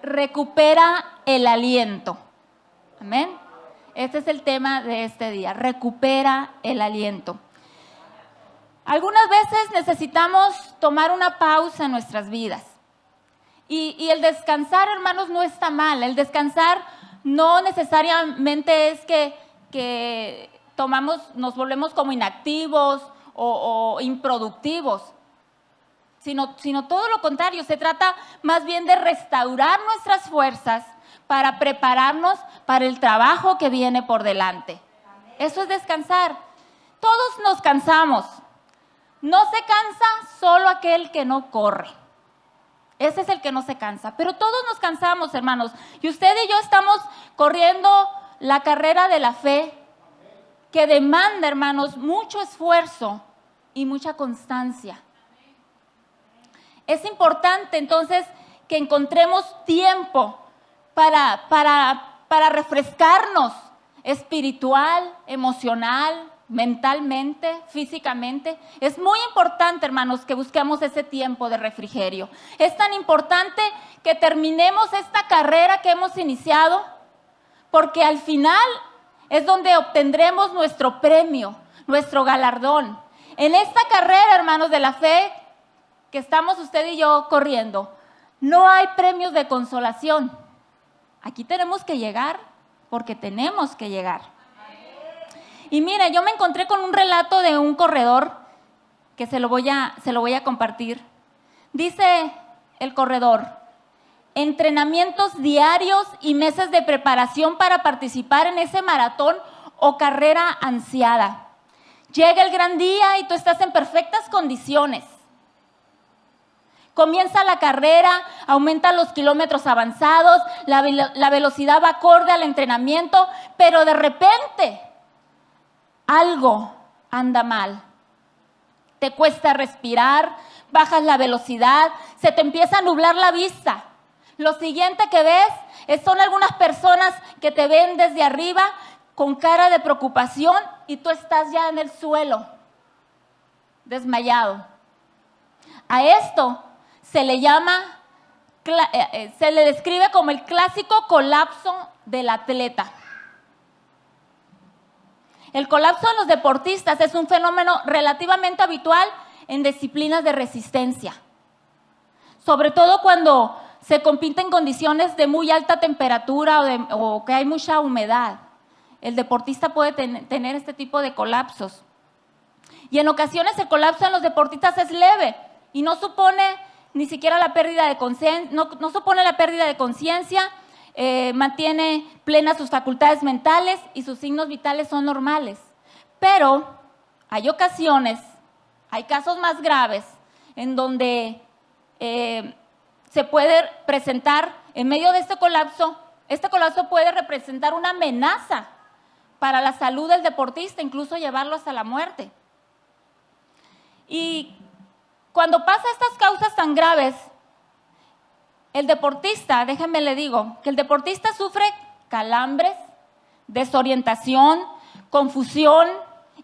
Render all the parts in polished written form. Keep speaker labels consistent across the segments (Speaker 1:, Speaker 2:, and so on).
Speaker 1: recupera el aliento. Amén. Este es el tema de este día, recupera el aliento. Algunas veces necesitamos tomar una pausa en nuestras vidas. Y el descansar, hermanos, no está mal. El descansar no necesariamente es que nos volvemos como inactivos o improductivos, sino todo lo contrario. Se trata más bien de restaurar nuestras fuerzas para prepararnos para el trabajo que viene por delante. Eso es descansar. Todos nos cansamos. No se cansa solo aquel que no corre. Ese es el que no se cansa. Pero todos nos cansamos, hermanos. Y usted y yo estamos corriendo la carrera de la fe, que demanda, hermanos, mucho esfuerzo y mucha constancia. Es importante, entonces, que encontremos tiempo para refrescarnos espiritual, emocional, mentalmente, físicamente. Es muy importante, hermanos, que busquemos ese tiempo de refrigerio. Es tan importante que terminemos esta carrera que hemos iniciado, porque al final es donde obtendremos nuestro premio, nuestro galardón. En esta carrera, hermanos, de la fe que estamos usted y yo corriendo, no hay premios de consolación. Aquí tenemos que llegar porque tenemos que llegar. Y mire, yo me encontré con un relato de un corredor que se lo voy a compartir. Dice el corredor: entrenamientos diarios y meses de preparación para participar en ese maratón o carrera ansiada. Llega el gran día y tú estás en perfectas condiciones. Comienza la carrera, aumentan los kilómetros avanzados, la velocidad va acorde al entrenamiento, pero de repente algo anda mal. Te cuesta respirar, bajas la velocidad, se te empieza a nublar la vista. Lo siguiente que ves son algunas personas que te ven desde arriba con cara de preocupación y tú estás ya en el suelo, desmayado. A esto se le describe como el clásico colapso del atleta. El colapso de los deportistas es un fenómeno relativamente habitual en disciplinas de resistencia, sobre todo cuando se compite en condiciones de muy alta temperatura o que hay mucha humedad. El deportista puede tener este tipo de colapsos. Y en ocasiones el colapso en los deportistas es leve y no supone ni siquiera la pérdida de conciencia, no supone la pérdida de conciencia, mantiene plenas sus facultades mentales y sus signos vitales son normales. Pero hay ocasiones, hay casos más graves en donde se puede presentar, en medio de este colapso puede representar una amenaza para la salud del deportista, incluso llevarlo hasta la muerte. Y cuando pasa estas causas tan graves, el deportista, déjenme le digo, que el deportista sufre calambres, desorientación, confusión,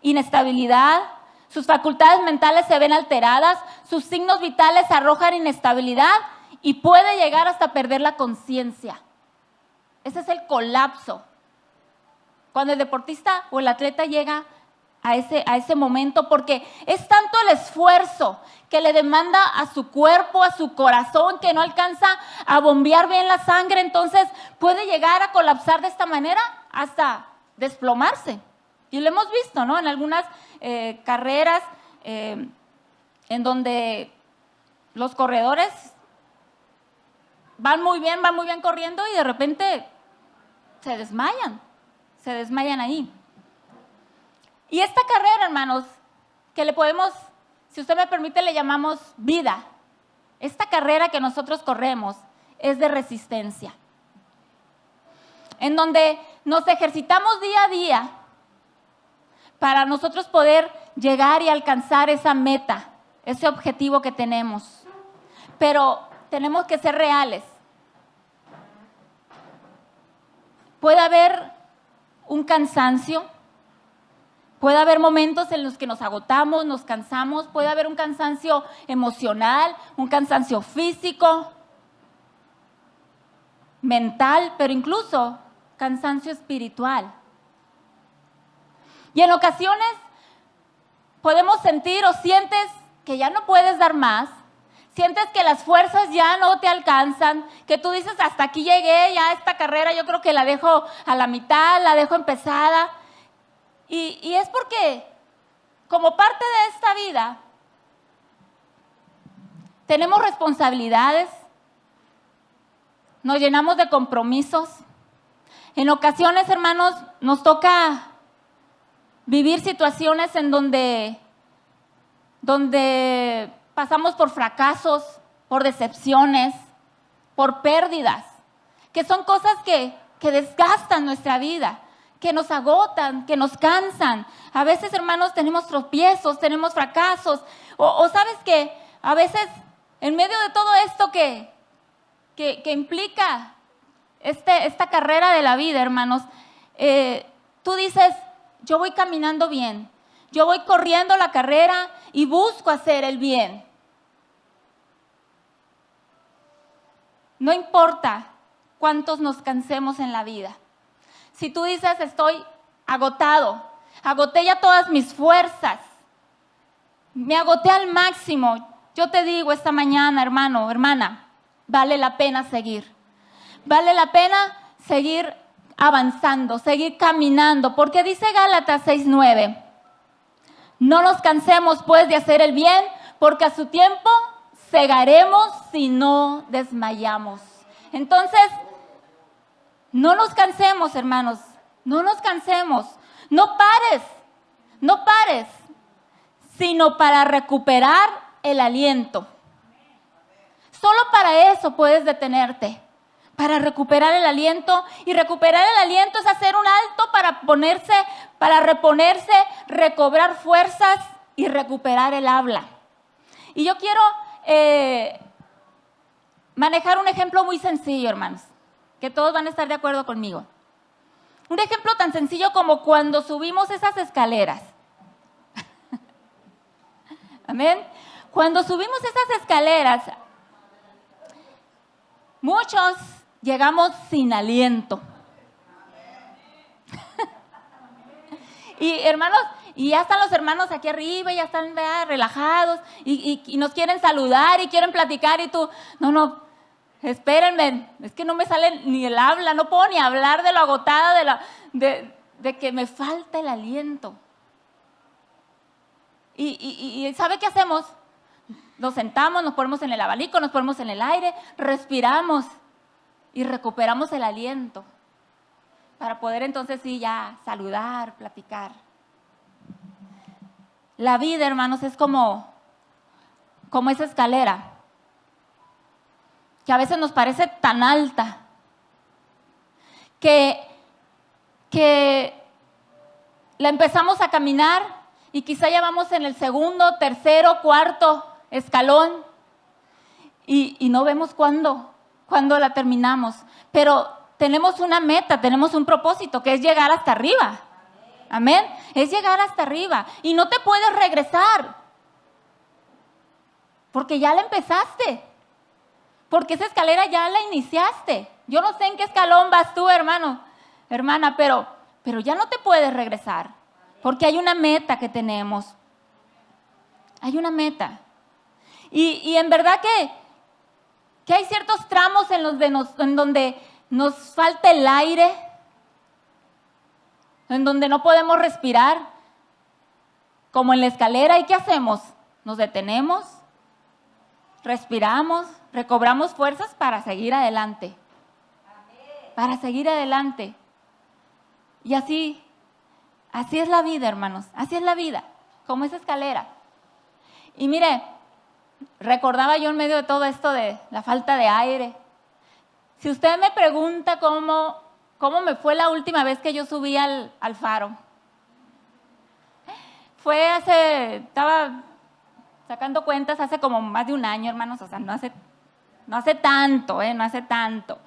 Speaker 1: inestabilidad, sus facultades mentales se ven alteradas, sus signos vitales arrojan inestabilidad y puede llegar hasta perder la conciencia. Ese es el colapso. Cuando el deportista o el atleta llega a ese momento, porque es tanto el esfuerzo que le demanda a su cuerpo, a su corazón, que no alcanza a bombear bien la sangre, entonces puede llegar a colapsar de esta manera hasta desplomarse. Y lo hemos visto, ¿no? En algunas carreras en donde los corredores van muy bien corriendo y de repente se desmayan ahí. Y esta carrera, hermanos, que le podemos, si usted me permite, le llamamos vida. Esta carrera que nosotros corremos es de resistencia, en donde nos ejercitamos día a día para nosotros poder llegar y alcanzar esa meta, ese objetivo que tenemos. Pero tenemos que ser reales. Puede haber un cansancio, puede haber momentos en los que nos agotamos, nos cansamos, puede haber un cansancio emocional, un cansancio físico. mental, pero incluso cansancio espiritual. Y en ocasiones podemos sentir o sientes que ya no puedes dar más, sientes que las fuerzas ya no te alcanzan, que tú dices, hasta aquí llegué, ya esta carrera yo creo que la dejo a la mitad, la dejo empezada. Y es porque como parte de esta vida tenemos responsabilidades, nos llenamos de compromisos. En ocasiones, hermanos, nos toca vivir situaciones en donde pasamos por fracasos, por decepciones, por pérdidas, que son cosas que desgastan nuestra vida, que nos agotan, que nos cansan. A veces, hermanos, tenemos tropiezos, tenemos fracasos, o sabes que a veces en medio de todo esto que implica esta carrera de la vida, hermanos, tú dices, yo voy caminando bien, yo voy corriendo la carrera y busco hacer el bien. No importa cuántos nos cansemos en la vida. Si tú dices, estoy agotado, agoté ya todas mis fuerzas, me agoté al máximo, yo te digo esta mañana, hermano, hermana, vale la pena seguir. Vale la pena seguir avanzando, seguir caminando, porque dice Gálatas 6:9, no nos cansemos pues de hacer el bien, porque a su tiempo segaremos si no desmayamos. Entonces, no nos cansemos, hermanos, no nos cansemos, no pares, sino para recuperar el aliento. Solo para eso puedes detenerte, para recuperar el aliento. Y recuperar el aliento es hacer un alto para reponerse, recobrar fuerzas y recuperar el habla. Y yo quiero manejar un ejemplo muy sencillo, hermanos, que todos van a estar de acuerdo conmigo. Un ejemplo tan sencillo como cuando subimos esas escaleras. Amén. Cuando subimos esas escaleras, muchos llegamos sin aliento. Y hermanos, y ya están los hermanos aquí arriba, ya están relajados y nos quieren saludar y quieren platicar y tú, no, espérenme, es que no me sale ni el habla, no puedo ni hablar de lo agotada, de que me falta el aliento. Y ¿sabe qué hacemos? Nos sentamos, nos ponemos en el abanico, nos ponemos en el aire, respiramos y recuperamos el aliento para poder entonces sí ya saludar, platicar. La vida, hermanos, es como esa escalera que a veces nos parece tan alta que la empezamos a caminar y quizá ya vamos en el segundo, tercero, cuarto escalón y no vemos cuándo la terminamos, pero tenemos una meta, tenemos un propósito que es llegar hasta arriba. Amén. Es llegar hasta arriba y no te puedes regresar porque ya la empezaste, porque esa escalera ya la iniciaste. Yo no sé en qué escalón vas tú, hermano, hermana, pero ya no te puedes regresar porque hay una meta que tenemos. Hay una meta. Y en verdad que hay ciertos tramos en donde nos falta el aire, en donde no podemos respirar, como en la escalera. ¿Y qué hacemos? Nos detenemos, respiramos, recobramos fuerzas para seguir adelante. Para seguir adelante. Y así es la vida, hermanos, así es la vida, como esa escalera. Y mire, recordaba yo en medio de todo esto de la falta de aire. Si usted me pregunta cómo me fue la última vez que yo subí al faro, estaba sacando cuentas hace como más de un año, hermanos, o sea, no hace tanto, no hace tanto.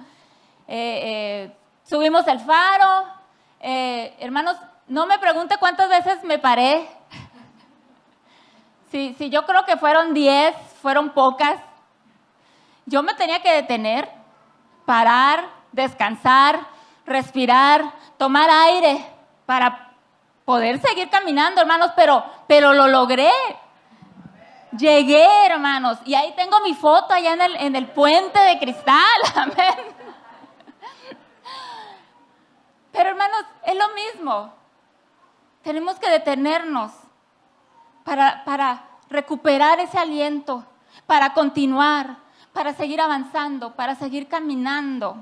Speaker 1: Subimos el faro, hermanos, no me pregunte cuántas veces me paré. Si yo creo que fueron 10, fueron pocas. Yo me tenía que detener, parar, descansar, respirar, tomar aire para poder seguir caminando, hermanos, pero lo logré. Llegué, hermanos, y ahí tengo mi foto allá en el puente de cristal, amén. Pero, hermanos, es lo mismo. Tenemos que detenernos para recuperar ese aliento, para continuar, para seguir avanzando, para seguir caminando.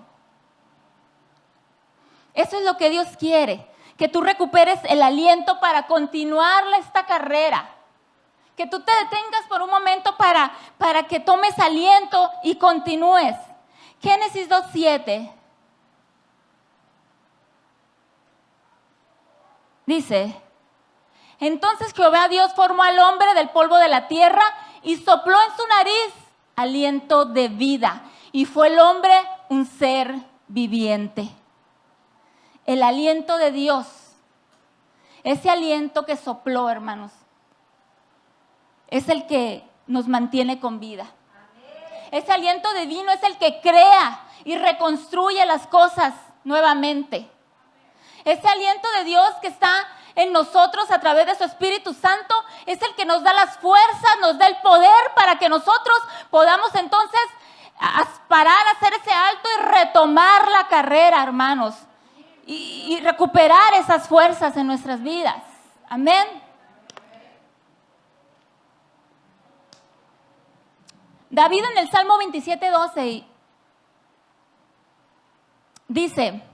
Speaker 1: Eso es lo que Dios quiere, que tú recuperes el aliento para continuar esta carrera. Que tú te detengas por un momento para que tomes aliento y continúes. Génesis 2:7 dice: entonces Jehová Dios formó al hombre del polvo de la tierra y sopló en su nariz aliento de vida, y fue el hombre un ser viviente. El aliento de Dios, ese aliento que sopló, hermanos, es el que nos mantiene con vida. Ese aliento divino es el que crea y reconstruye las cosas nuevamente. Ese aliento de Dios que está en nosotros a través de su Espíritu Santo es el que nos da las fuerzas, nos da el poder para que nosotros podamos entonces parar, hacer ese alto y retomar la carrera, hermanos, y recuperar esas fuerzas en nuestras vidas. Amén. David en el Salmo 27:12 dice: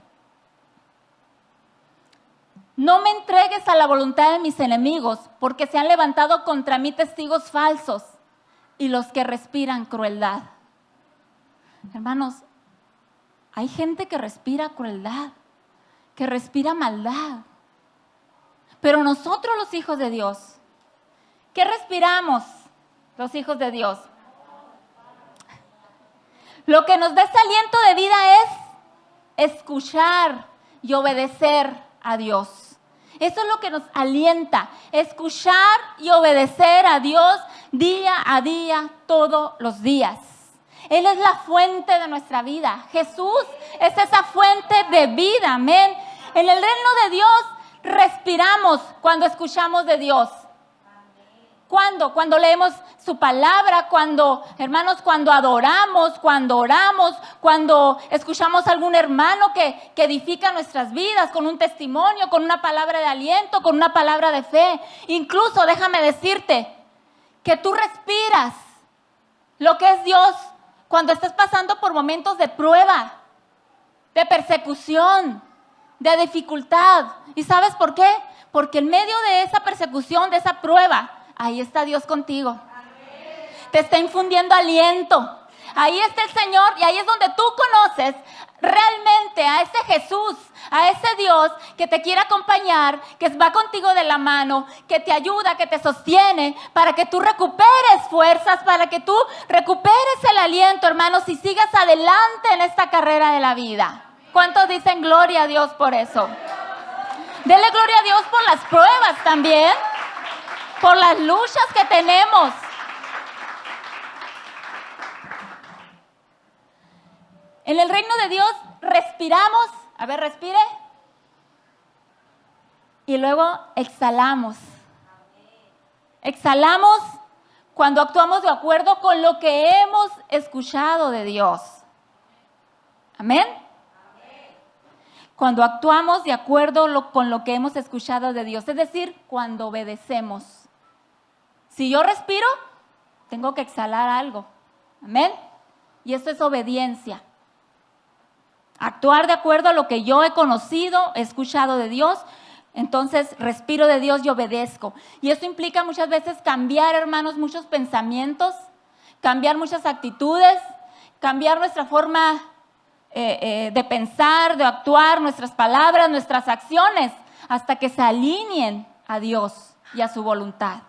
Speaker 1: no me entregues a la voluntad de mis enemigos, porque se han levantado contra mí testigos falsos y los que respiran crueldad. Hermanos, hay gente que respira crueldad, que respira maldad. Pero nosotros, los hijos de Dios, ¿qué respiramos, los hijos de Dios? Lo que nos da ese aliento de vida es escuchar y obedecer a Dios. Eso es lo que nos alienta, escuchar y obedecer a Dios día a día, todos los días. Él es la fuente de nuestra vida. Jesús es esa fuente de vida, amén. En el reino de Dios respiramos cuando escuchamos de Dios. ¿Cuándo? Cuando leemos su palabra, hermanos, cuando adoramos, cuando oramos, cuando escuchamos a algún hermano que edifica nuestras vidas con un testimonio, con una palabra de aliento, con una palabra de fe. Incluso déjame decirte que tú respiras lo que es Dios cuando estás pasando por momentos de prueba, de persecución, de dificultad. ¿Y sabes por qué? Porque en medio de esa persecución, de esa prueba, ahí está Dios contigo. Te está infundiendo aliento. Ahí está el Señor y ahí es donde tú conoces realmente a ese Jesús, a ese Dios que te quiere acompañar, que va contigo de la mano, que te ayuda, que te sostiene, para que tú recuperes fuerzas, para que tú recuperes el aliento, hermanos, y sigas adelante en esta carrera de la vida. ¿Cuántos dicen gloria a Dios por eso? Dele gloria a Dios por las pruebas también, por las luchas que tenemos. En el reino de Dios respiramos, a ver, respire, y luego exhalamos. Exhalamos cuando actuamos de acuerdo con lo que hemos escuchado de Dios. Amén. Cuando actuamos de acuerdo con lo que hemos escuchado de Dios, es decir, cuando obedecemos. Si yo respiro, tengo que exhalar algo. Amén. Y esto es obediencia. Actuar de acuerdo a lo que yo he conocido, he escuchado de Dios, entonces respiro de Dios y obedezco. Y esto implica muchas veces cambiar, hermanos, muchos pensamientos, cambiar muchas actitudes, cambiar nuestra forma de pensar, de actuar, nuestras palabras, nuestras acciones, hasta que se alineen a Dios y a su voluntad.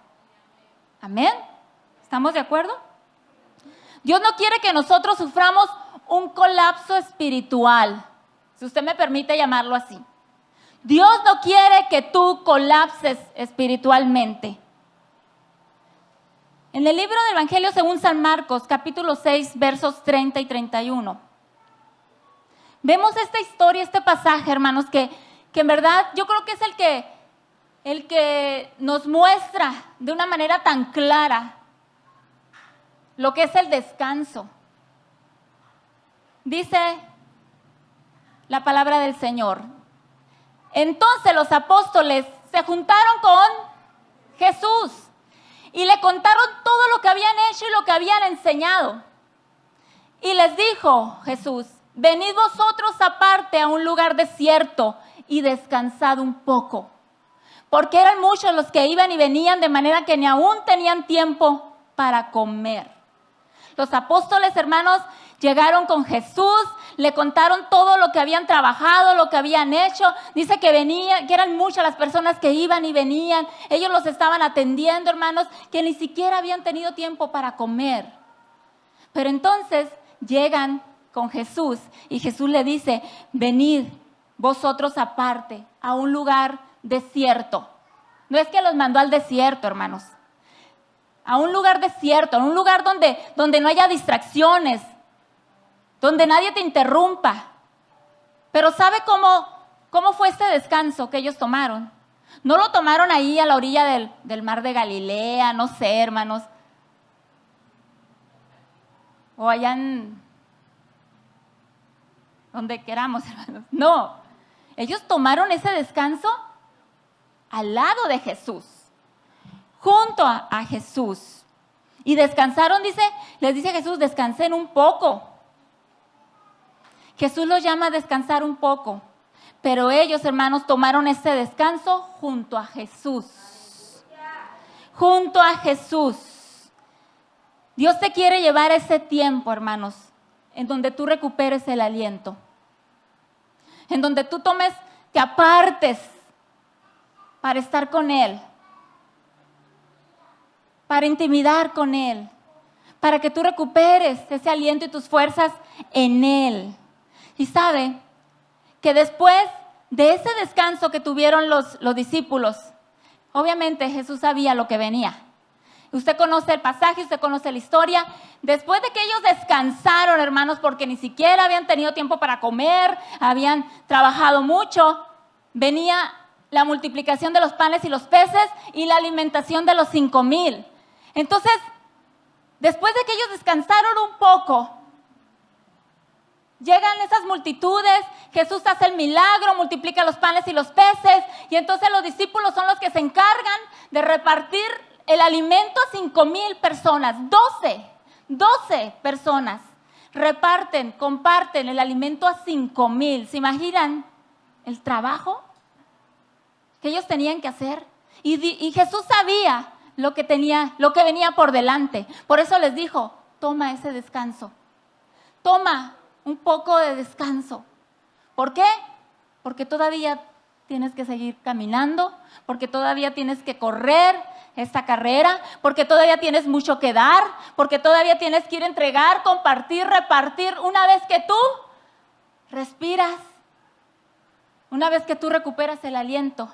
Speaker 1: ¿Amén? ¿Estamos de acuerdo? Dios no quiere que nosotros suframos un colapso espiritual, si usted me permite llamarlo así. Dios no quiere que tú colapses espiritualmente. En el libro del Evangelio según San Marcos, capítulo 6, versos 30 y 31, Vemos esta historia, este pasaje, hermanos, que en verdad yo creo que es el que nos muestra de una manera tan clara lo que es el descanso. Dice la palabra del Señor: entonces los apóstoles se juntaron con Jesús y le contaron todo lo que habían hecho y lo que habían enseñado. Y les dijo Jesús: venid vosotros aparte a un lugar desierto y descansad un poco. Porque eran muchos los que iban y venían, de manera que ni aún tenían tiempo para comer. Los apóstoles, hermanos, llegaron con Jesús, le contaron todo lo que habían trabajado, lo que habían hecho. Dice que eran muchas las personas que iban y venían. Ellos los estaban atendiendo, hermanos, que ni siquiera habían tenido tiempo para comer. Pero entonces llegan con Jesús y Jesús le dice: venid vosotros aparte a un lugar desierto. No es que los mandó al desierto, hermanos. A un lugar desierto, a un lugar donde no haya distracciones, donde nadie te interrumpa. Pero ¿sabe cómo fue este descanso que ellos tomaron? No lo tomaron ahí a la orilla del mar de Galilea, no sé, hermanos. O allá en donde queramos, hermanos. No, ellos tomaron ese descanso al lado de Jesús, junto a Jesús. Y descansaron, les dice Jesús: descansen un poco. Jesús los llama a descansar un poco. Pero ellos, hermanos, tomaron ese descanso junto a Jesús. Junto a Jesús. Dios te quiere llevar ese tiempo, hermanos, en donde tú recuperes el aliento. En donde tú te apartes para estar con Él. Para intimidar con Él. Para que tú recuperes ese aliento y tus fuerzas en Él. Y sabe que después de ese descanso que tuvieron los discípulos, obviamente Jesús sabía lo que venía. Usted conoce el pasaje, usted conoce la historia. Después de que ellos descansaron, hermanos, porque ni siquiera habían tenido tiempo para comer, habían trabajado mucho, venía la multiplicación de los panes y los peces y la alimentación de los 5,000. Entonces, después de que ellos descansaron un poco, llegan esas multitudes, Jesús hace el milagro, multiplica los panes y los peces, y entonces los discípulos son los que se encargan de repartir el alimento a 5,000 personas. 12 personas comparten el alimento a 5,000. ¿Se imaginan el trabajo que ellos tenían que hacer? Y Jesús sabía lo que venía por delante. Por eso les dijo: toma ese descanso. Toma un poco de descanso. ¿Por qué? Porque todavía tienes que seguir caminando, porque todavía tienes que correr esta carrera, porque todavía tienes mucho que dar, porque todavía tienes que ir a entregar, compartir, repartir. Una vez que tú respiras, una vez que tú recuperas el aliento,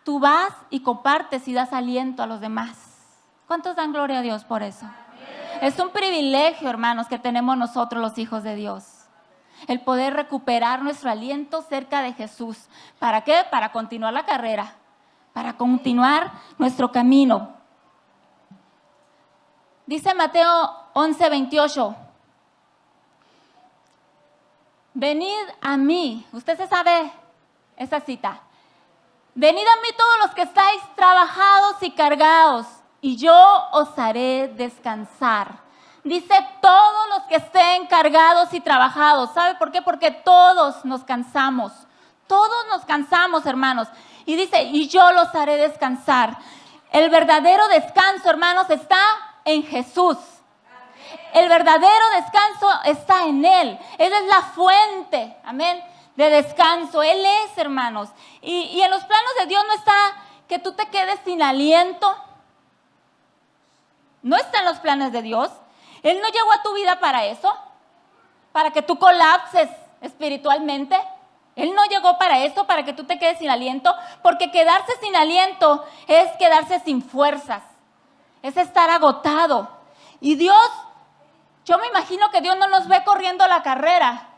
Speaker 1: tú vas y compartes y das aliento a los demás. ¿Cuántos dan gloria a Dios por eso? Es un privilegio, hermanos, que tenemos nosotros los hijos de Dios. El poder recuperar nuestro aliento cerca de Jesús. ¿Para qué? Para continuar la carrera, para continuar nuestro camino. Dice Mateo 11:28. Venid a mí. Usted se sabe esa cita. Venid a mí todos los que estáis trabajados y cargados, y yo os haré descansar. Dice todos los que estén cargados y trabajados. ¿Sabe por qué? Porque todos nos cansamos. Todos nos cansamos, hermanos. Y dice: y yo los haré descansar. El verdadero descanso, hermanos, está en Jesús. El verdadero descanso está en Él. Él es la fuente, amén, de descanso. Él es, hermanos. Y en los planos de Dios no está que tú te quedes sin aliento. No está en los planes de Dios. Él no llegó a tu vida para eso, para que tú colapses espiritualmente. Él no llegó para eso, para que tú te quedes sin aliento, porque quedarse sin aliento es quedarse sin fuerzas, es estar agotado. Y Dios, yo me imagino que Dios no nos ve corriendo la carrera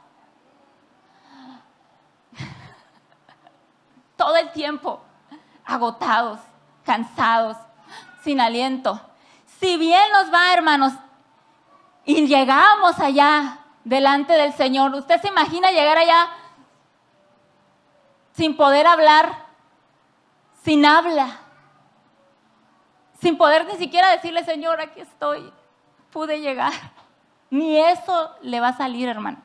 Speaker 1: todo el tiempo agotados, cansados, sin aliento. Si bien nos va, hermanos, y llegamos allá delante del Señor, ¿usted se imagina llegar allá sin poder hablar, sin habla, sin poder ni siquiera decirle, Señor, aquí estoy, pude llegar? Ni eso le va a salir, hermano,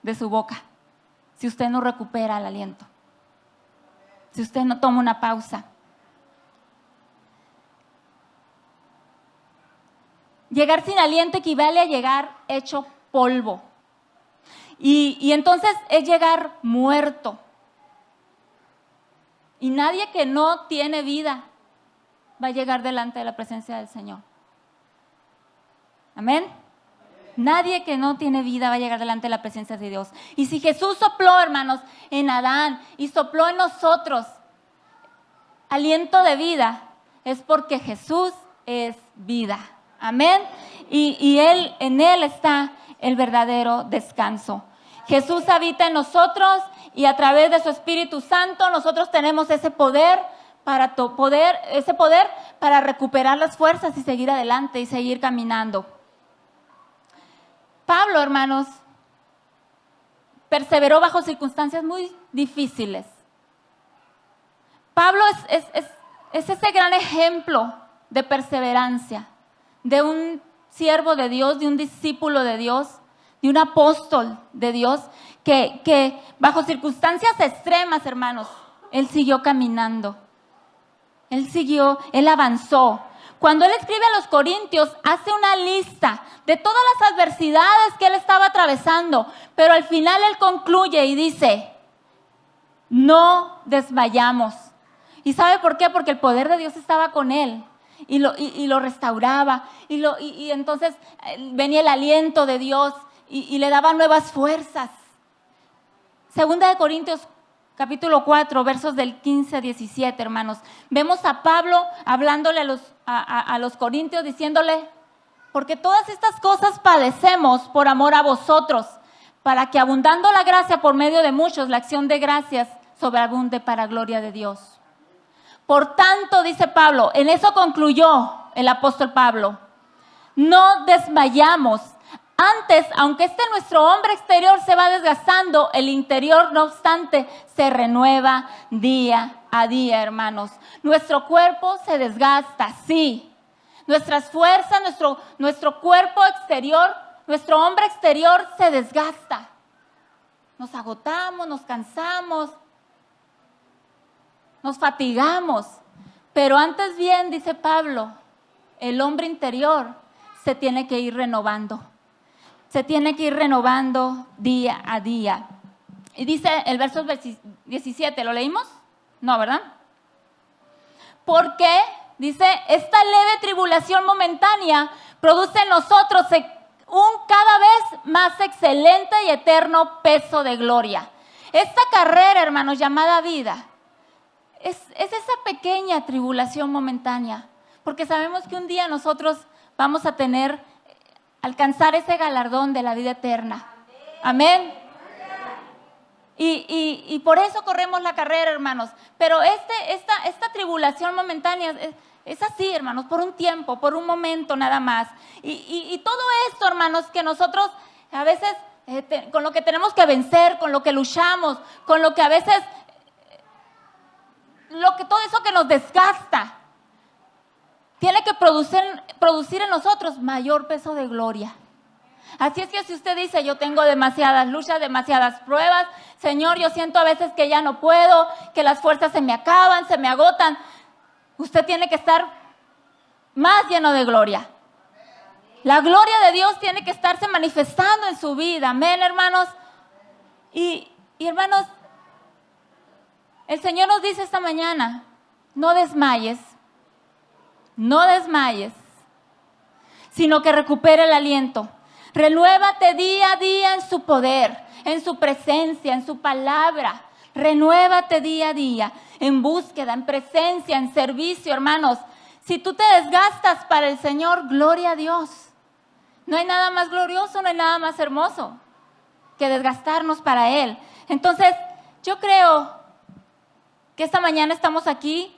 Speaker 1: de su boca, si usted no recupera el aliento, si usted no toma una pausa. Llegar sin aliento equivale a llegar hecho polvo. Y entonces es llegar muerto. Y nadie que no tiene vida va a llegar delante de la presencia del Señor. Amén. Nadie que no tiene vida va a llegar delante de la presencia de Dios. Y si Jesús sopló, hermanos, en Adán y sopló en nosotros aliento de vida, es porque Jesús es vida. Amén. Y en Él está el verdadero descanso. Jesús habita en nosotros y a través de su Espíritu Santo nosotros tenemos ese poder para recuperar las fuerzas y seguir adelante y seguir caminando. Pablo, hermanos, perseveró bajo circunstancias muy difíciles. Pablo es ese gran ejemplo de perseverancia, de un siervo de Dios, de un discípulo de Dios, de un apóstol de Dios, que bajo circunstancias extremas, hermanos, él siguió caminando. Él avanzó. Cuando él escribe a los Corintios, hace una lista de todas las adversidades que él estaba atravesando, pero al final él concluye y dice, no desmayamos. ¿Y sabe por qué? Porque el poder de Dios estaba con él y lo restauraba y entonces venía el aliento de Dios y le daba nuevas fuerzas. Segunda de Corintios capítulo 4, versos del 15 a 17, hermanos. Vemos a Pablo hablándole a los corintios, diciéndole, porque todas estas cosas padecemos por amor a vosotros, para que abundando la gracia por medio de muchos, la acción de gracias sobreabunde para gloria de Dios. Por tanto, dice Pablo, en eso concluyó el apóstol Pablo, no desmayamos. Antes, aunque nuestro hombre exterior se va desgastando, el interior, no obstante, se renueva día a día, hermanos. Nuestro cuerpo se desgasta, sí. Nuestras fuerzas, nuestro cuerpo exterior, nuestro hombre exterior se desgasta. Nos agotamos, nos cansamos, nos fatigamos. Pero antes bien, dice Pablo, el hombre interior se tiene que ir renovando. Se tiene que ir renovando día a día. Y dice el verso 17, ¿lo leímos? No, ¿verdad? Porque, dice, esta leve tribulación momentánea produce en nosotros un cada vez más excelente y eterno peso de gloria. Esta carrera, hermanos, llamada vida, es esa pequeña tribulación momentánea. Porque sabemos que un día nosotros vamos a alcanzar ese galardón de la vida eterna. Amén. Y por eso corremos la carrera, hermanos. Pero esta tribulación momentánea es así, hermanos, por un tiempo, por un momento nada más. Y todo esto, hermanos, que nosotros a veces, con lo que tenemos que vencer, con lo que luchamos, con lo que a veces, todo eso que nos desgasta, tiene que producir en nosotros mayor peso de gloria. Así es que si usted dice, yo tengo demasiadas luchas, demasiadas pruebas, Señor, yo siento a veces que ya no puedo, que las fuerzas se me acaban, se me agotan, usted tiene que estar más lleno de gloria. La gloria de Dios tiene que estarse manifestando en su vida. Amén, hermanos. Y hermanos, el Señor nos dice esta mañana, no desmayes, sino que recupere el aliento. Renuévate día a día en su poder, en su presencia, en su palabra. Renuévate día a día en búsqueda, en presencia, en servicio, hermanos. Si tú te desgastas para el Señor, gloria a Dios. No hay nada más glorioso, no hay nada más hermoso que desgastarnos para Él. Entonces, yo creo que esta mañana estamos aquí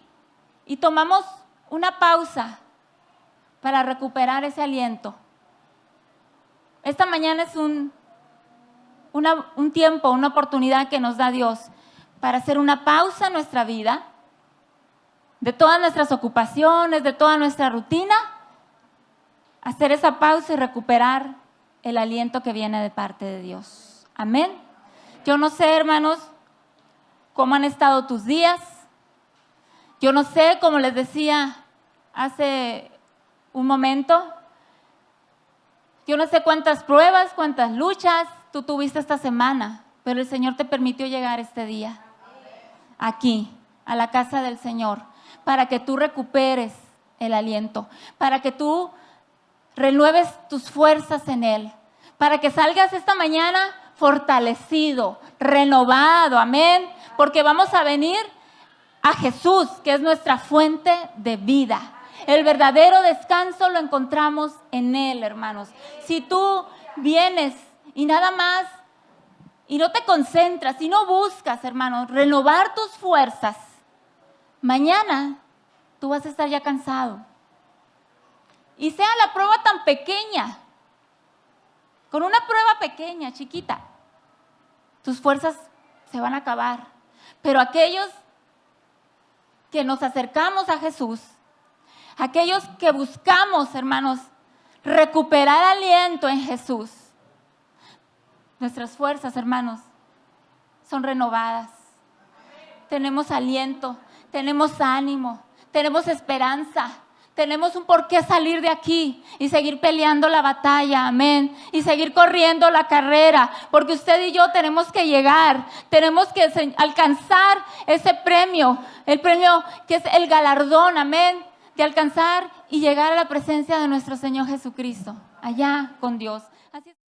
Speaker 1: y tomamos una pausa para recuperar ese aliento. Esta mañana es un tiempo, una oportunidad que nos da Dios para hacer una pausa en nuestra vida, de todas nuestras ocupaciones, de toda nuestra rutina, hacer esa pausa y recuperar el aliento que viene de parte de Dios. Amén. Yo no sé, hermanos, cómo han estado tus días. Yo no sé, como les decía hace un momento, yo no sé cuántas pruebas, cuántas luchas tú tuviste esta semana, pero el Señor te permitió llegar este día, aquí, a la casa del Señor, para que tú recuperes el aliento, para que tú renueves tus fuerzas en Él, para que salgas esta mañana fortalecido, renovado, amén, porque vamos a venir a Jesús, que es nuestra fuente de vida. El verdadero descanso lo encontramos en Él, hermanos. Si tú vienes y nada más, y no te concentras, y no buscas, hermanos, renovar tus fuerzas, mañana tú vas a estar ya cansado. Y sea la prueba tan pequeña, con una prueba pequeña, chiquita, tus fuerzas se van a acabar. Pero aquellos que nos acercamos a Jesús, aquellos que buscamos, hermanos, recuperar aliento en Jesús, nuestras fuerzas, hermanos, son renovadas. Tenemos aliento, tenemos ánimo, tenemos esperanza, tenemos un por qué salir de aquí y seguir peleando la batalla, amén, y seguir corriendo la carrera, porque usted y yo tenemos que llegar, tenemos que alcanzar ese premio, el premio que es el galardón, amén, de alcanzar y llegar a la presencia de nuestro Señor Jesucristo, allá con Dios. Así es.